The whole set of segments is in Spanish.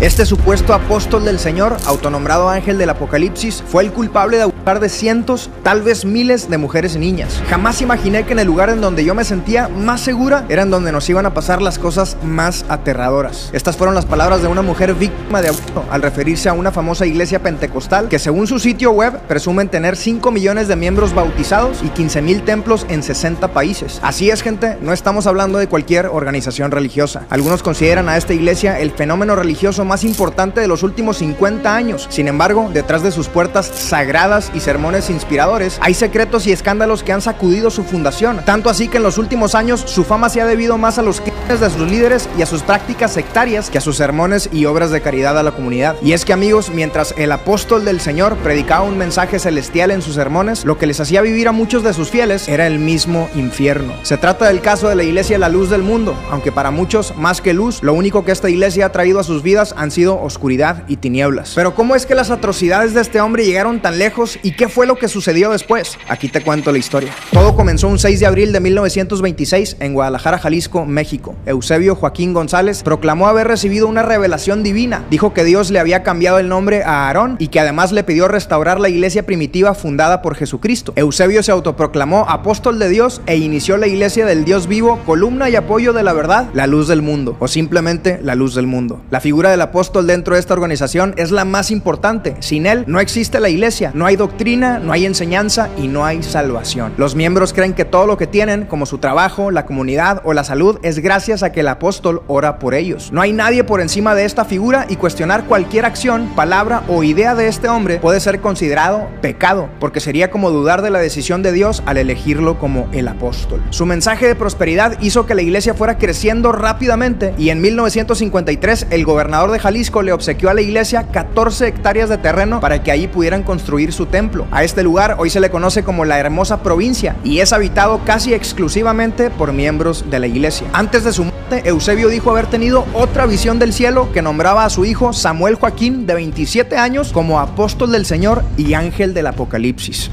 Este supuesto apóstol del Señor, autonombrado ángel del Apocalipsis, fue el culpable de abusar de cientos, tal vez miles de mujeres y niñas. Jamás imaginé que en el lugar en donde yo me sentía más segura era en donde nos iban a pasar las cosas más aterradoras. Estas fueron las palabras de una mujer víctima de abuso al referirse a una famosa iglesia pentecostal que, según su sitio web, presumen tener 5 millones de miembros bautizados y 15,000 templos en 60 países. Así es, gente, no estamos hablando de cualquier organización religiosa. Algunos consideran a esta iglesia el fenómeno religioso más importante de los últimos 50 años. Sin embargo, detrás de sus puertas sagradas y sermones inspiradores, hay secretos y escándalos que han sacudido su fundación. Tanto así que en los últimos años su fama se ha debido más a los crímenes de sus líderes y a sus prácticas sectarias que a sus sermones y obras de caridad a la comunidad. Y es que, amigos, mientras el apóstol del Señor predicaba un mensaje celestial en sus sermones, lo que les hacía vivir a muchos de sus fieles era el mismo infierno. Se trata del caso de la iglesia La Luz del Mundo, aunque para muchos, más que luz, lo único que esta iglesia ha traído a sus vidas han sido oscuridad y tinieblas. Pero ¿cómo es que las atrocidades de este hombre llegaron tan lejos y qué fue lo que sucedió después? Aquí te cuento la historia. Todo comenzó un 6 de abril de 1926 en Guadalajara, Jalisco, México. Eusebio Joaquín González proclamó haber recibido una revelación divina. Dijo que Dios le había cambiado el nombre a Aarón y que además le pidió restaurar la iglesia primitiva fundada por Jesucristo. Eusebio se autoproclamó apóstol de Dios e inició la iglesia del Dios vivo, columna y apoyo de la verdad, la luz del mundo, o simplemente la luz del mundo. La figura del apóstol dentro de esta organización es la más importante. Sin él no existe la iglesia, no hay doctrina, no hay enseñanza y no hay salvación. Los miembros creen que todo lo que tienen, como su trabajo, la comunidad o la salud, es gracias a que el apóstol ora por ellos. No hay nadie por encima de esta figura y cuestionar cualquier acción, palabra o idea de este hombre puede ser considerado pecado, porque sería como dudar de la decisión de Dios al elegirlo como el apóstol. Su mensaje de prosperidad hizo que la iglesia fuera creciendo rápidamente y en 1953 el gobernador de Jalisco le obsequió a la iglesia 14 hectáreas de terreno para que allí pudieran construir su templo. A este lugar hoy se le conoce como la Hermosa Provincia y es habitado casi exclusivamente por miembros de la iglesia. Antes de su muerte, Eusebio dijo haber tenido otra visión del cielo que nombraba a su hijo Samuel Joaquín, de 27 años, como apóstol del Señor y ángel del Apocalipsis.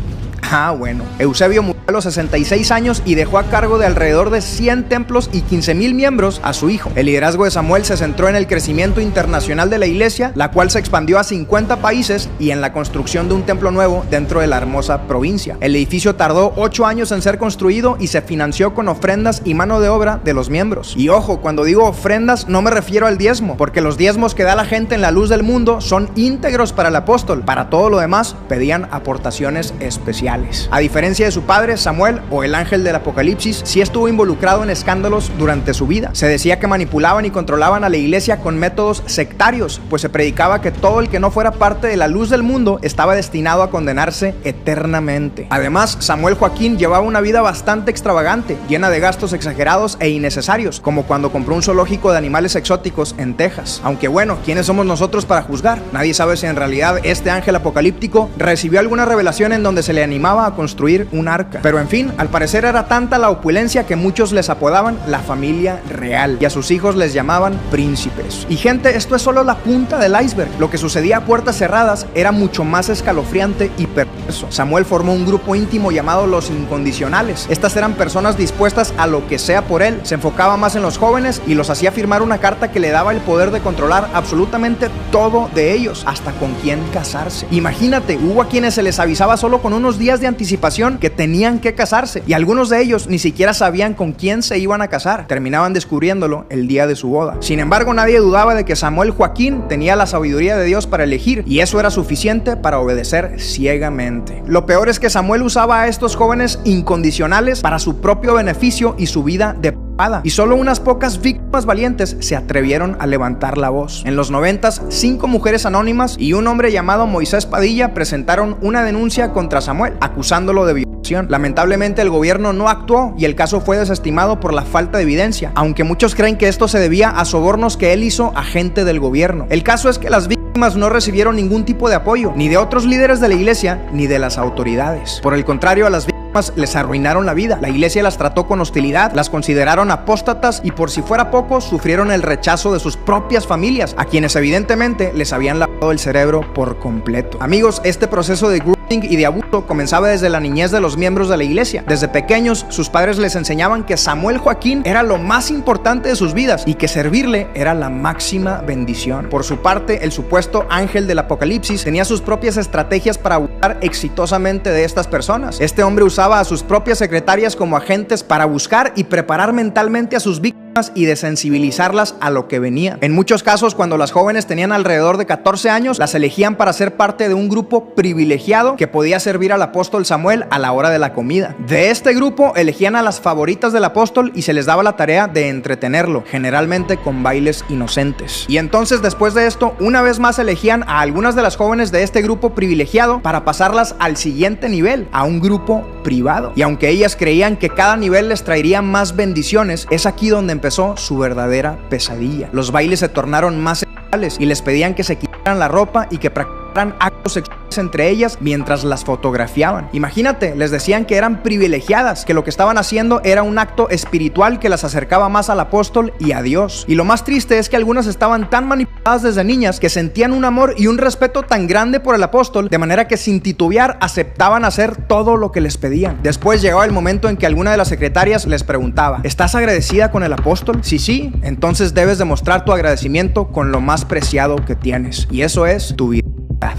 Bueno, Eusebio murió a los 66 años y dejó a cargo de alrededor de 100 templos y 15,000 miembros a su hijo. El liderazgo de Samuel se centró en el crecimiento internacional de la iglesia, la cual se expandió a 50 países y en la construcción de un templo nuevo dentro de la Hermosa Provincia. El edificio tardó 8 años en ser construido y se financió con ofrendas y mano de obra de los miembros. Y ojo, cuando digo ofrendas no me refiero al diezmo, porque los diezmos que da la gente en La Luz del Mundo son íntegros para el apóstol. Para todo lo demás pedían aportaciones especiales. A diferencia de su padre, Samuel, o el ángel del Apocalipsis, sí estuvo involucrado en escándalos durante su vida. Se decía que manipulaban y controlaban a la iglesia con métodos sectarios, pues se predicaba que todo el que no fuera parte de la luz del mundo estaba destinado a condenarse eternamente. Además, Samuel Joaquín llevaba una vida bastante extravagante, llena de gastos exagerados e innecesarios, como cuando compró un zoológico de animales exóticos en Texas. Aunque bueno, ¿quiénes somos nosotros para juzgar? Nadie sabe si en realidad este ángel apocalíptico recibió alguna revelación en donde se le animaba a construir un arca. Pero en fin, al parecer era tanta la opulencia que muchos les apodaban la familia real y a sus hijos les llamaban príncipes. Y gente, esto es solo la punta del iceberg. Lo que sucedía a puertas cerradas era mucho más escalofriante y perverso. Samuel formó un grupo íntimo llamado Los Incondicionales. Estas eran personas dispuestas a lo que sea por él. Se enfocaba más en los jóvenes y los hacía firmar una carta que le daba el poder de controlar absolutamente todo de ellos, hasta con quién casarse. Imagínate, hubo a quienes se les avisaba solo con unos días de anticipación que tenían que casarse y algunos de ellos ni siquiera sabían con quién se iban a casar. Terminaban descubriéndolo el día de su boda. Sin embargo, nadie dudaba de que Samuel Joaquín tenía la sabiduría de Dios para elegir y eso era suficiente para obedecer ciegamente. Lo peor es que Samuel usaba a estos jóvenes incondicionales para su propio beneficio y su vida de y solo unas pocas víctimas valientes se atrevieron a levantar la voz. En los 90s, 5 mujeres anónimas y un hombre llamado Moisés Padilla presentaron una denuncia contra Samuel, acusándolo de violación. Lamentablemente el gobierno no actuó y el caso fue desestimado por la falta de evidencia, aunque muchos creen que esto se debía a sobornos que él hizo a gente del gobierno. El caso es que las víctimas no recibieron ningún tipo de apoyo, ni de otros líderes de la iglesia, ni de las autoridades. Por el contrario, a las víctimas les arruinaron la vida. La iglesia las trató con hostilidad, las consideraron apóstatas y por si fuera poco, sufrieron el rechazo de sus propias familias, a quienes evidentemente les habían lavado el cerebro por completo. Amigos, este proceso de y de abuso comenzaba desde la niñez de los miembros de la iglesia. Desde pequeños, sus padres les enseñaban que Samuel Joaquín era lo más importante de sus vidas y que servirle era la máxima bendición. Por su parte, el supuesto ángel del Apocalipsis tenía sus propias estrategias para abusar exitosamente de estas personas. Este hombre usaba a sus propias secretarias como agentes para buscar y preparar mentalmente a sus víctimas y desensibilizarlas a lo que venía. En muchos casos, cuando las jóvenes tenían alrededor de 14 años, las elegían para ser parte de un grupo privilegiado que podía servir al apóstol Samuel a la hora de la comida. De este grupo elegían a las favoritas del apóstol y se les daba la tarea de entretenerlo, generalmente con bailes inocentes. Y entonces, después de esto, una vez más elegían a algunas de las jóvenes de este grupo privilegiado para pasarlas al siguiente nivel, a un grupo privado. Y aunque ellas creían que cada nivel les traería más bendiciones, es aquí donde empezó su verdadera pesadilla. Los bailes se tornaron más sexuales y les pedían que se quitaran la ropa y que practicaran actos sexuales entre ellas mientras las fotografiaban. Imagínate, les decían que eran privilegiadas, que lo que estaban haciendo era un acto espiritual que las acercaba más al apóstol y a Dios. Y lo más triste es que algunas estaban tan manipuladas desde niñas que sentían un amor y un respeto tan grande por el apóstol, de manera que sin titubear aceptaban hacer todo lo que les pedían. Después llegaba el momento en que alguna de las secretarias les preguntaba: ¿estás agradecida con el apóstol? Si sí, entonces debes demostrar tu agradecimiento con lo más preciado que tienes, y eso es tu vida.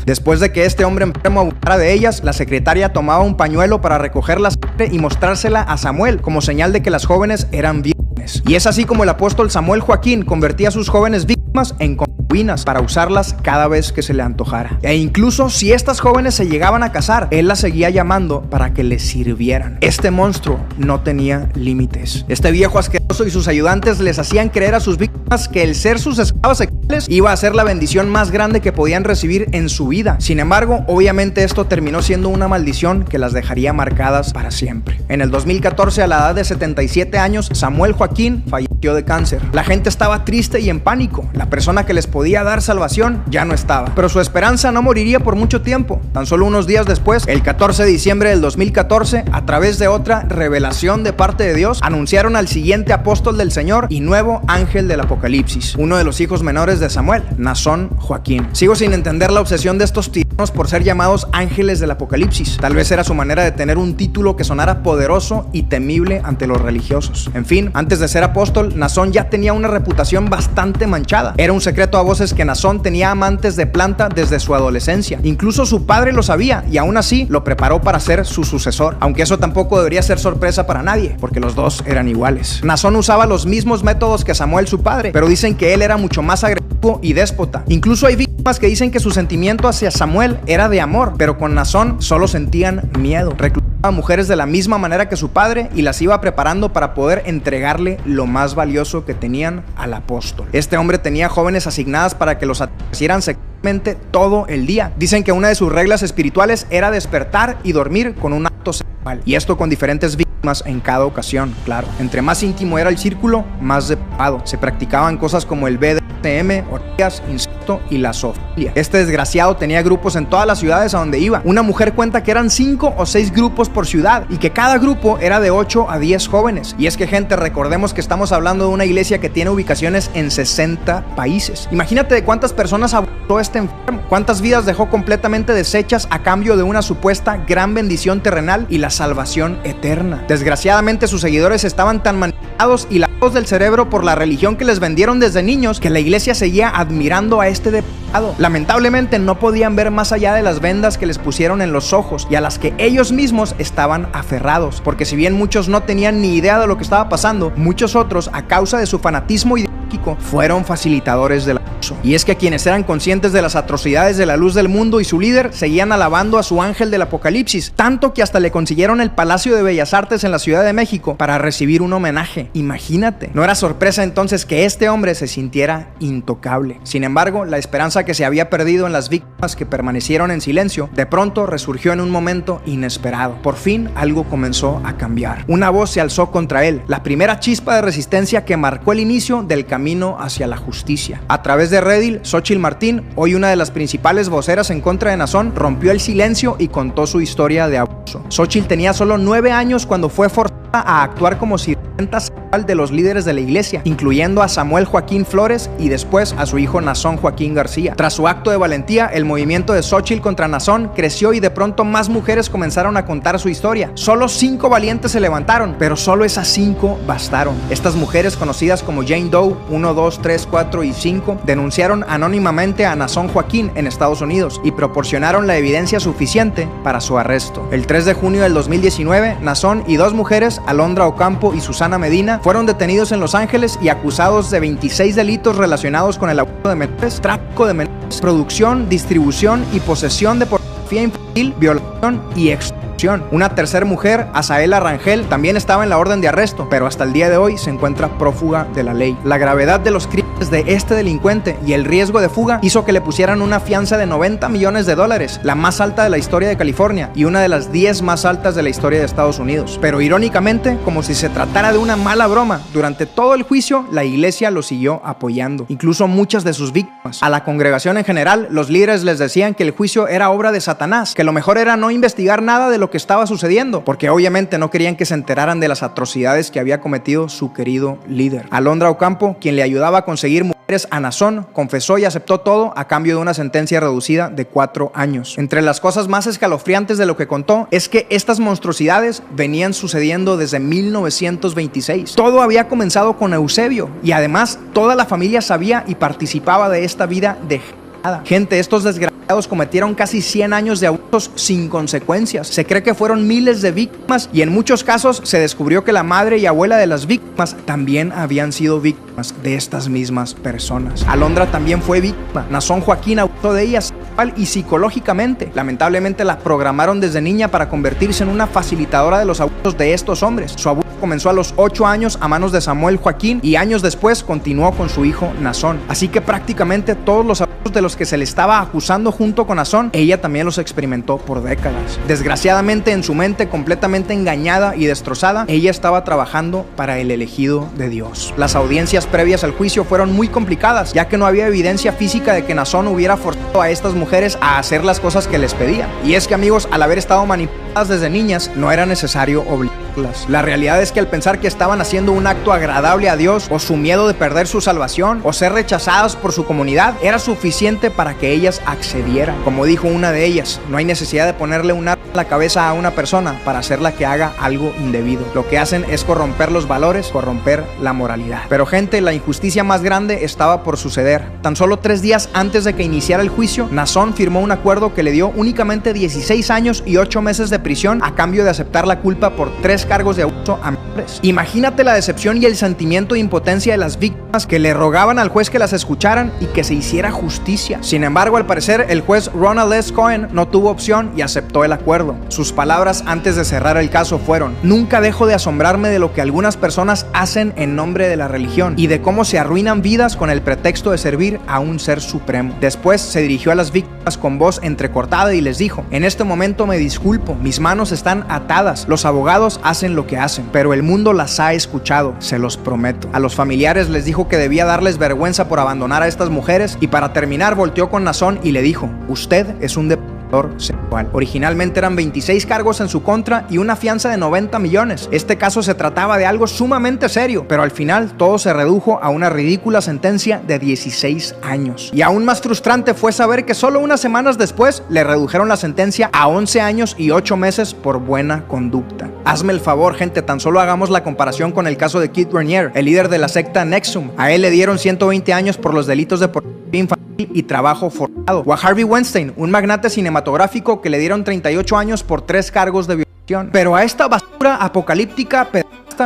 Después de que este hombre enfermo abusara de ellas, la secretaria tomaba un pañuelo para recoger la sangre y mostrársela a Samuel como señal de que las jóvenes eran vírgenes. Y es así como el apóstol Samuel Joaquín convertía a sus jóvenes víctimas en concubinas para usarlas cada vez que se le antojara. E incluso si estas jóvenes se llegaban a casar, él las seguía llamando para que les sirvieran. Este monstruo no tenía límites. Este viejo asqueroso y sus ayudantes les hacían creer a sus víctimas que el ser sus esclavos sexuales iba a ser la bendición más grande que podían recibir en su vida. Sin embargo, obviamente esto terminó siendo una maldición que las dejaría marcadas para siempre. En el 2014, a la edad de 77 años, Samuel Joaquín falleció de cáncer. La gente estaba triste y en pánico. La persona que les podía dar salvación ya no estaba. Pero su esperanza no moriría por mucho tiempo. Tan solo unos días después, el 14 de diciembre del 2014, a través de otra revelación de parte de Dios, anunciaron al siguiente apóstol del Señor y nuevo ángel del Apocalipsis, uno de los hijos menores de Samuel, Naasón Joaquín. Sigo sin entender la obsesión de estos tiranos por ser llamados ángeles del Apocalipsis. Tal vez era su manera de tener un título que sonara poderoso y temible ante los religiosos. En fin, antes de ser apóstol, Naasón ya tenía una reputación bastante manchada. Era un secreto a voces que Naasón tenía amantes de planta desde su adolescencia. Incluso su padre lo sabía y aún así lo preparó para ser su sucesor. Aunque eso tampoco debería ser sorpresa para nadie, porque los dos eran iguales. Naasón usaba los mismos métodos que Samuel, su padre, pero dicen que él era mucho más agresivo y déspota. Incluso hay víctimas que dicen que su sentimiento hacia Samuel era de amor, pero con Naasón solo sentían miedo. Reclutaba a mujeres de la misma manera que su padre y las iba preparando para poder entregarle lo más valioso que tenían al apóstol. Este hombre tenía jóvenes asignadas para que los satisfacieran sexualmente todo el día. Dicen que una de sus reglas espirituales era despertar y dormir con un acto sexual, y esto con diferentes víctimas en cada ocasión. Claro, entre más íntimo era el círculo, más depravado. Se practicaban cosas como el BDSM, orgías, incesto y la zoofilia. Este desgraciado tenía grupos en todas las ciudades a donde iba. Una mujer cuenta que eran 5 o 6 grupos por ciudad y que cada grupo era de 8 a 10 jóvenes. Y es que, gente, recordemos que estamos hablando de una iglesia que tiene ubicaciones en 60 países. Imagínate de cuántas personas abusó este enfermo, cuántas vidas dejó completamente deshechas a cambio de una supuesta gran bendición terrenal y la salvación eterna. Desgraciadamente, sus seguidores estaban tan manipulados y lavados del cerebro por la religión que les vendieron desde niños que la iglesia seguía admirando a este depravado. Lamentablemente no podían ver más allá de las vendas que les pusieron en los ojos y a las que ellos mismos estaban aferrados, porque si bien muchos no tenían ni idea de lo que estaba pasando, muchos otros, a causa de su fanatismo ideológico, fueron facilitadores del abuso. Y es que quienes eran conscientes de las atrocidades de la luz del mundo y su líder seguían alabando a su ángel del Apocalipsis, tanto que hasta le consiguieron el Palacio de Bellas Artes en la Ciudad de México para recibir un homenaje. Imagínate. No era sorpresa entonces que este hombre se sintiera intocable. Sin embargo, la esperanza que se había perdido en las víctimas que permanecieron en silencio, de pronto resurgió en un momento inesperado. Por fin algo comenzó a cambiar. Una voz se alzó contra él, la primera chispa de resistencia que marcó el inicio del camino hacia la justicia. A través de Reddit, Xochitl Martín, hoy una de las principales voceras en contra de Naasón, rompió el silencio y contó su historia de abuso. Xochitl tenía solo 9 años cuando fue forzada a actuar como sirvienta sexual de los líderes de la iglesia, incluyendo a Samuel Joaquín Flores y después a su hijo Nazón Joaquín García. Tras su acto de valentía, el movimiento de Xóchitl contra Nazón creció y de pronto más mujeres comenzaron a contar su historia. Solo 5 valientes se levantaron, pero solo esas 5 bastaron. Estas mujeres, conocidas como Jane Doe 1, 2, 3, 4 y 5, denunciaron anónimamente a Nazón Joaquín en Estados Unidos y proporcionaron la evidencia suficiente para su arresto. El 3 de junio del 2019, Nazón y 2 mujeres, Alondra Ocampo y Susana Medina, fueron detenidos en Los Ángeles y acusados de 26 delitos relacionados con el abuso de menores, tráfico de menores, producción, distribución y posesión de pornografía infantil, violación y extorsión. Una tercera mujer, Azaela Rangel, también estaba en la orden de arresto, pero hasta el día de hoy se encuentra prófuga de la ley. La gravedad de los crímenes de este delincuente y el riesgo de fuga hizo que le pusieran una fianza de $90 millones, la más alta de la historia de California y una de las 10 más altas de la historia de Estados Unidos. Pero irónicamente, como si se tratara de una mala broma, durante todo el juicio la iglesia lo siguió apoyando, incluso muchas de sus víctimas. A la congregación en general, los líderes les decían que el juicio era obra de Satanás, que lo mejor era no investigar nada de lo que estaba sucediendo, porque obviamente no querían que se enteraran de las atrocidades que había cometido su querido líder. Alondra Ocampo, quien le ayudaba a conseguir mujeres a Nazón, confesó y aceptó todo a cambio de una sentencia reducida de 4 años. Entre las cosas más escalofriantes de lo que contó es que estas monstruosidades venían sucediendo desde 1926. Todo había comenzado con Eusebio y además toda la familia sabía y participaba de esta vida de gente. Estos desgraciados cometieron casi 100 años de abusos sin consecuencias. Se cree que fueron miles de víctimas y en muchos casos se descubrió que la madre y abuela de las víctimas también habían sido víctimas de estas mismas personas. Alondra también fue víctima. Nazón Joaquín abusó de ella sexual y psicológicamente. Lamentablemente la programaron desde niña para convertirse en una facilitadora de los abusos de estos hombres. Su abuso comenzó a los 8 años a manos de Samuel Joaquín y años después continuó con su hijo Nazón. Así que prácticamente todos los abusos de los que se le estaba acusando junto con Nazón, ella también los experimentó por décadas. Desgraciadamente, en su mente completamente engañada y destrozada, ella estaba trabajando para el elegido de Dios. Las audiencias previas al juicio fueron muy complicadas, ya que no había evidencia física de que Nazón hubiera forzado a estas mujeres a hacer las cosas que les pedían. Y es que, amigos, al haber estado manipuladas desde niñas, no era necesario obligarlas. La realidad es que al pensar que estaban haciendo un acto agradable a Dios, o su miedo de perder su salvación, o ser rechazadas por su comunidad, era suficiente para que ellas accedieran. Como dijo una de ellas, no hay necesidad de ponerle un arma en la cabeza a una persona para hacerla que haga algo indebido. Lo que hacen es corromper los valores, corromper la moralidad. Pero gente, la injusticia más grande estaba por suceder. Tan solo 3 días antes de que iniciara el juicio, Nazón firmó un acuerdo que le dio únicamente 16 años y 8 meses de prisión a cambio de aceptar la culpa por 3 cargos de abuso a menores. Imagínate la decepción y el sentimiento de impotencia de las víctimas, que le rogaban al juez que las escucharan y que se hiciera justicia. Sin embargo, al parecer, el juez Ronald S. Cohen no tuvo opción y aceptó el acuerdo. Sus palabras antes de cerrar el caso fueron: nunca dejo de asombrarme de lo que algunas personas hacen en nombre de la religión y de cómo se arruinan vidas con el pretexto de servir a un ser supremo. Después se dirigió a las víctimas con voz entrecortada y les dijo: en este momento me disculpo, mis manos están atadas, los abogados hacen lo que hacen, pero el mundo las ha escuchado, se los prometo. A los familiares les dijo que debía darles vergüenza por abandonar a estas mujeres y para terminar volteó con Nazón y le dijo: usted es un depredador sexual. Originalmente eran 26 cargos en su contra y una fianza de 90 millones. Este caso se trataba de algo sumamente serio, pero al final todo se redujo a una ridícula sentencia de 16 años. Y aún más frustrante fue saber que solo unas semanas después le redujeron la sentencia a 11 años y 8 meses por buena conducta. Hazme el favor, gente, tan solo hagamos la comparación con el caso de Keith Raniere, el líder de la secta NXIVM. A él le dieron 120 años por los delitos de pornografía infantil y trabajo forzado. O a Harvey Weinstein, un magnate cinematográfico, que le dieron 38 años por 3 cargos de violación. Pero a esta basura apocalíptica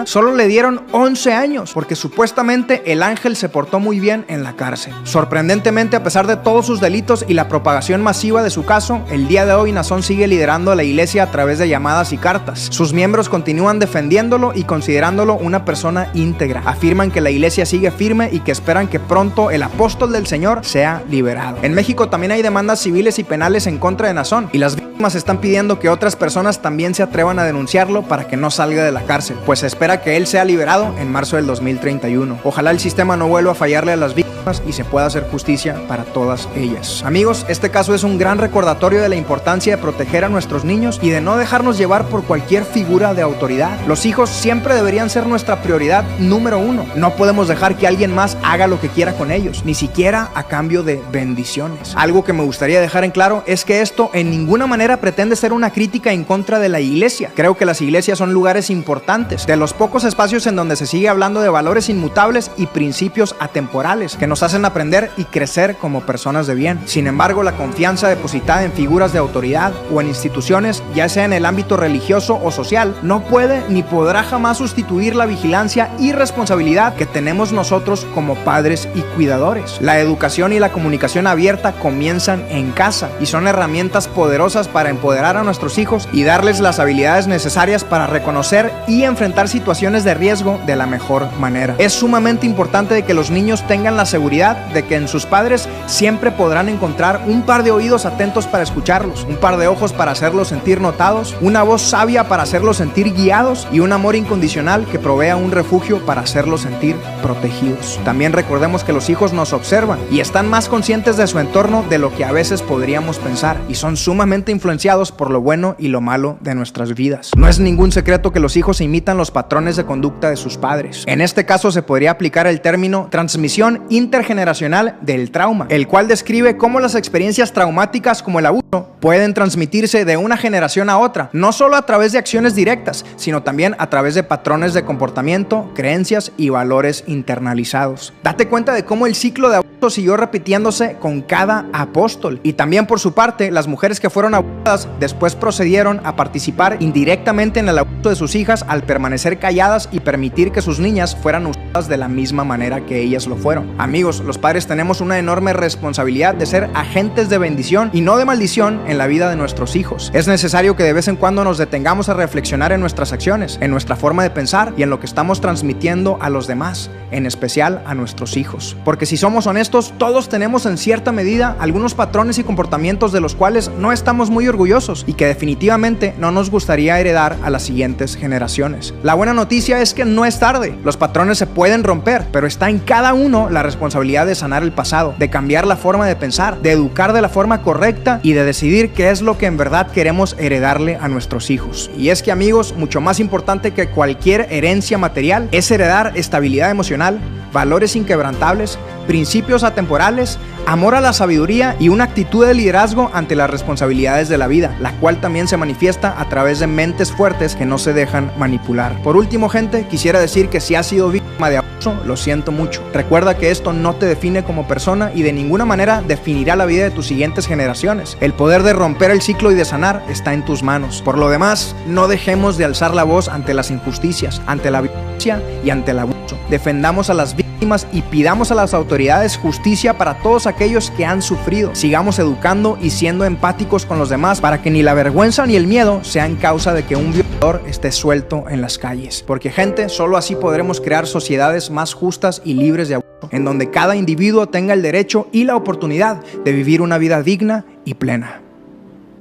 solo le dieron 11 años, porque supuestamente el ángel se portó muy bien en la cárcel. Sorprendentemente, a pesar de todos sus delitos y la propagación masiva de su caso, el día de hoy Nazón sigue liderando a la iglesia a través de llamadas y cartas. Sus miembros continúan defendiéndolo y considerándolo una persona íntegra. Afirman que la iglesia sigue firme y que esperan que pronto el apóstol del Señor sea liberado. En México también hay demandas civiles y penales en contra de Nazón, y las víctimas están pidiendo que otras personas también se atrevan a denunciarlo para que no salga de la cárcel, pues espera que él sea liberado en marzo del 2031. Ojalá el sistema no vuelva a fallarle a las víctimas y se pueda hacer justicia para todas ellas. Amigos, este caso es un gran recordatorio de la importancia de proteger a nuestros niños y de no dejarnos llevar por cualquier figura de autoridad. Los hijos siempre deberían ser nuestra prioridad número uno. No podemos dejar que alguien más haga lo que quiera con ellos, ni siquiera a cambio de bendiciones. Algo que me gustaría dejar en claro es que esto en ninguna manera pretende ser una crítica en contra de la iglesia. Creo que las iglesias son lugares importantes, de los pocos espacios en donde se sigue hablando de valores inmutables y principios atemporales que nos hacen aprender y crecer como personas de bien. Sin embargo, la confianza depositada en figuras de autoridad o en instituciones, ya sea en el ámbito religioso o social, no puede ni podrá jamás sustituir la vigilancia y responsabilidad que tenemos nosotros como padres y cuidadores. La educación y la comunicación abierta comienzan en casa y son herramientas poderosas para empoderar a nuestros hijos y darles las habilidades necesarias para reconocer y enfrentar situaciones de riesgo de la mejor manera. Es sumamente importante de que los niños tengan la seguridad de que en sus padres siempre podrán encontrar un par de oídos atentos para escucharlos, un par de ojos para hacerlos sentir notados, una voz sabia para hacerlos sentir guiados y un amor incondicional que provea un refugio para hacerlos sentir protegidos. También recordemos que los hijos nos observan y están más conscientes de su entorno de lo que a veces podríamos pensar y son sumamente influenciados por lo bueno y lo malo de nuestras vidas. No es ningún secreto que los hijos imitan los patrones de conducta de sus padres. En este caso se podría aplicar el término transmisión intergeneracional del trauma, el cual describe cómo las experiencias traumáticas como el abuso pueden transmitirse de una generación a otra, no solo a través de acciones directas, sino también a través de patrones de comportamiento, creencias y valores internalizados. Date cuenta de cómo el ciclo de abuso siguió repitiéndose con cada apóstol. Y también por su parte, las mujeres que fueron abusadas después procedieron a participar indirectamente en el abuso de sus hijas al permanecer calladas y permitir que sus niñas fueran usadas de la misma manera que ellas lo fueron. Amigos, los padres tenemos una enorme responsabilidad de ser agentes de bendición y no de maldición en la vida de nuestros hijos. Es necesario que de vez en cuando nos detengamos a reflexionar en nuestras acciones, en nuestra forma de pensar y en lo que estamos transmitiendo a los demás, en especial a nuestros hijos. Porque si somos honestos, todos tenemos en cierta medida algunos patrones y comportamientos de los cuales no estamos muy orgullosos y que definitivamente no nos gustaría heredar a las siguientes generaciones. La buena noticia es que no es tarde. Los patrones se pueden romper, pero está en cada uno la responsabilidad de sanar el pasado, de cambiar la forma de pensar, de educar de la forma correcta y de decidir qué es lo que en verdad queremos heredarle a nuestros hijos. Y es que, amigos, mucho más importante que cualquier herencia material es heredar estabilidad emocional, valores inquebrantables, principios atemporales, amor a la sabiduría y una actitud de liderazgo ante las responsabilidades de la vida, la cual también se manifiesta a través de mentes fuertes que no se dejan manipular. Por último, gente, quisiera decir que si has sido víctima de abuso, lo siento mucho. Recuerda que esto no te define como persona y de ninguna manera definirá la vida de tus siguientes generaciones. El poder de romper el ciclo y de sanar está en tus manos. Por lo demás, no dejemos de alzar la voz ante las injusticias, ante la violencia y ante el abuso. Defendamos a las víctimas y pidamos a las autoridades justicia para todos aquellos que han sufrido. Sigamos educando y siendo empáticos con los demás para que ni la vergüenza ni el miedo sean causa de que un violador esté suelto en las calles. Porque, gente, solo así podremos crear sociedades más justas y libres de abuso, en donde cada individuo tenga el derecho y la oportunidad de vivir una vida digna y plena.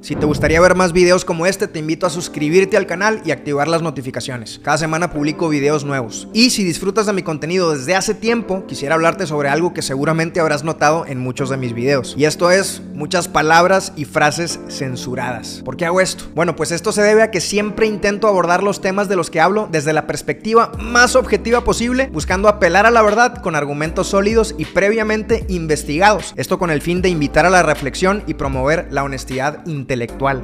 Si te gustaría ver más videos como este, te invito a suscribirte al canal y activar las notificaciones. Cada semana publico videos nuevos. Y si disfrutas de mi contenido desde hace tiempo, quisiera hablarte sobre algo que seguramente habrás notado en muchos de mis videos. Y esto es muchas palabras y frases censuradas. ¿Por qué hago esto? Bueno, pues esto se debe a que siempre intento abordar los temas de los que hablo desde la perspectiva más objetiva posible, buscando apelar a la verdad con argumentos sólidos y previamente investigados. Esto con el fin de invitar a la reflexión y promover la honestidad intelectual.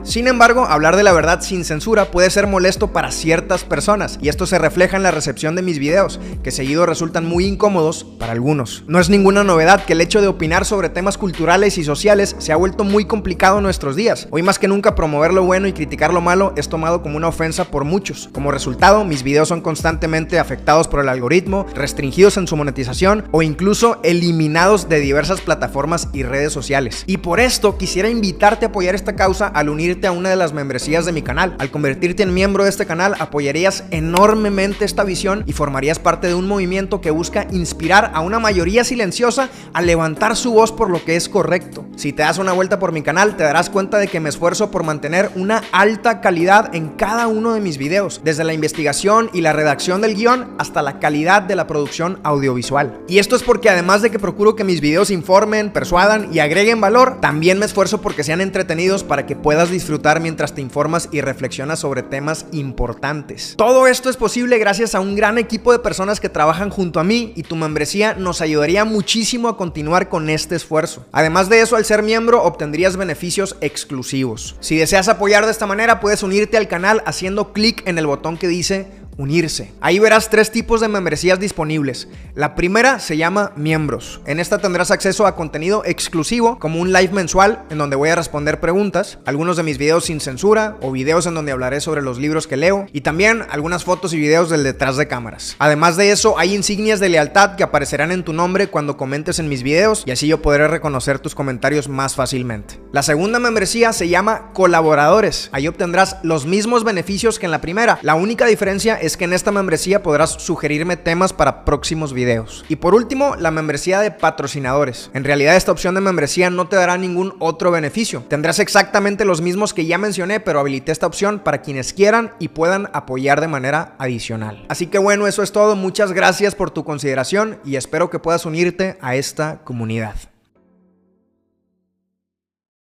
Sin embargo, hablar de la verdad sin censura puede ser molesto para ciertas personas, y esto se refleja en la recepción de mis videos, que seguido resultan muy incómodos para algunos. No es ninguna novedad que el hecho de opinar sobre temas culturales y sociales se ha vuelto muy complicado en nuestros días. Hoy más que nunca, promover lo bueno y criticar lo malo es tomado como una ofensa por muchos. Como resultado, mis videos son constantemente afectados por el algoritmo, restringidos en su monetización o incluso eliminados de diversas plataformas y redes sociales. Y por esto quisiera invitarte a apoyar esta causa ventajosa al unirte a una de las membresías de mi canal. Al convertirte en miembro de este canal, apoyarías enormemente esta visión y formarías parte de un movimiento que busca inspirar a una mayoría silenciosa a levantar su voz por lo que es correcto. Si te das una vuelta por mi canal, te darás cuenta de que me esfuerzo por mantener una alta calidad en cada uno de mis videos, desde la investigación y la redacción del guión hasta la calidad de la producción audiovisual. Y esto es porque además de que procuro que mis videos informen, persuadan y agreguen valor, también me esfuerzo porque sean entretenidos para que puedas disfrutar mientras te informas y reflexionas sobre temas importantes. Todo esto es posible gracias a un gran equipo de personas que trabajan junto a mí, y tu membresía nos ayudaría muchísimo a continuar con este esfuerzo. Además de eso, al ser miembro obtendrías beneficios exclusivos. Si deseas apoyar de esta manera, puedes unirte al canal haciendo clic en el botón que dice unirse. Ahí verás 3 tipos de membresías disponibles. La primera se llama miembros. En esta tendrás acceso a contenido exclusivo, como un live mensual en donde voy a responder preguntas, algunos de mis videos sin censura o videos en donde hablaré sobre los libros que leo, y también algunas fotos y videos del detrás de cámaras. Además de eso, hay insignias de lealtad que aparecerán en tu nombre cuando comentes en mis videos, y así yo podré reconocer tus comentarios más fácilmente. La segunda membresía se llama colaboradores. Ahí obtendrás los mismos beneficios que en la primera. La única diferencia es que en esta membresía podrás sugerirme temas para próximos videos. Y por último, la membresía de patrocinadores. En realidad, esta opción de membresía no te dará ningún otro beneficio. Tendrás exactamente los mismos que ya mencioné, pero habilité esta opción para quienes quieran y puedan apoyar de manera adicional. Así que bueno, eso es todo. Muchas gracias por tu consideración y espero que puedas unirte a esta comunidad.